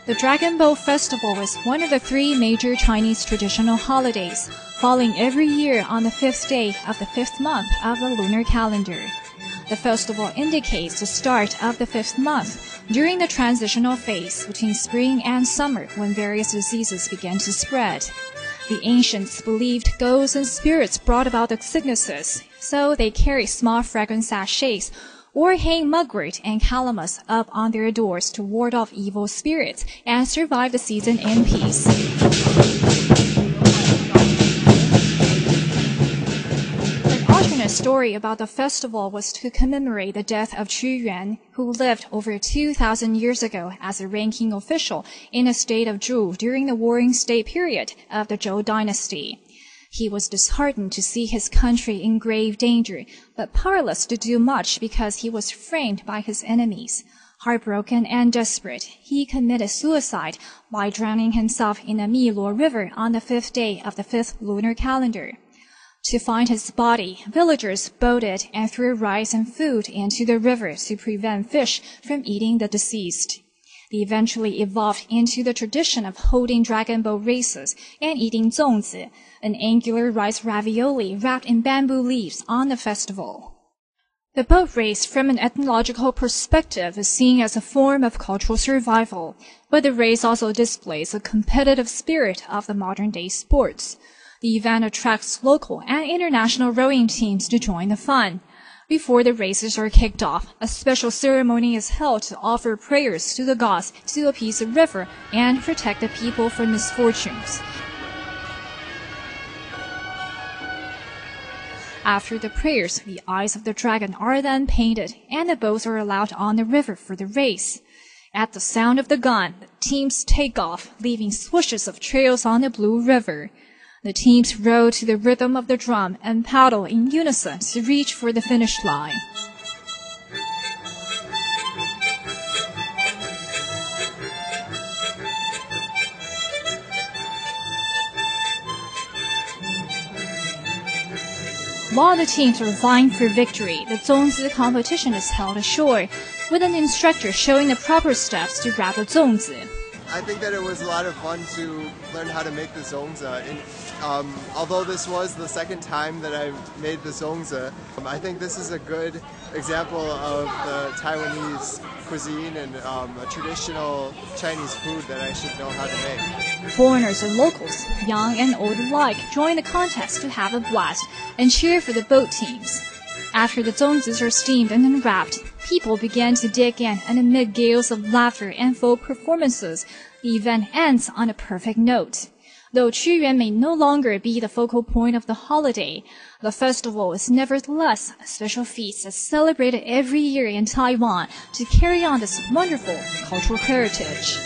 The Dragon Boat Festival is one of the 3 major Chinese traditional holidays, falling every year on the 5th day of the 5th month of the lunar calendar. The festival indicates the start of the 5th month during the transitional phase between spring and summer when various diseases began to spread. The ancients believed ghosts and spirits brought about the sicknesses, so they carry small fragrant sachets or hang mugwort and calamus up on their doors to ward off evil spirits and survive the season in peace. An alternate story about the festival was to commemorate the death of Qu Yuan, who lived over 2,000 years ago as a ranking official in the state of Zhu during the Warring State period of the Zhou dynasty. He was disheartened to see his country in grave danger, but powerless to do much because he was framed by his enemies. Heartbroken and desperate, he committed suicide by drowning himself in the Miluo River on the 5th day of the 5th lunar calendar. To find his body, villagers boated and threw rice and food into the river to prevent fish from eating the deceased. They eventually evolved into the tradition of holding dragon boat races and eating zongzi, an angular rice ravioli wrapped in bamboo leaves on the festival. The boat race from an ethnological perspective is seen as a form of cultural survival, but the race also displays the competitive spirit of the modern-day sports. The event attracts local and international rowing teams to join the fun. Before the races are kicked off, a special ceremony is held to offer prayers to the gods to appease the river and protect the people from misfortunes. After the prayers, the eyes of the dragon are then painted, and the boats are allowed on the river for the race. At the sound of the gun, the teams take off, leaving swooshes of trails on the blue river. The teams row to the rhythm of the drum and paddle in unison to reach for the finish line. While the teams are vying for victory, the zongzi competition is held ashore, with an instructor showing the proper steps to grab the zongzi. I think that it was a lot of fun to learn how to make the zongzi. Although this was the second time that I've made the zongzi, I think this is a good example of the Taiwanese cuisine and a traditional Chinese food that I should know how to make. Foreigners and locals, young and old alike, join the contest to have a blast and cheer for the boat teams. After the zongzis are steamed and unwrapped, people begin to dig in, and amid gales of laughter and folk performances, the event ends on a perfect note. Though Qu Yuan may no longer be the focal point of the holiday, the festival is nevertheless a special feast that's celebrated every year in Taiwan to carry on this wonderful cultural heritage.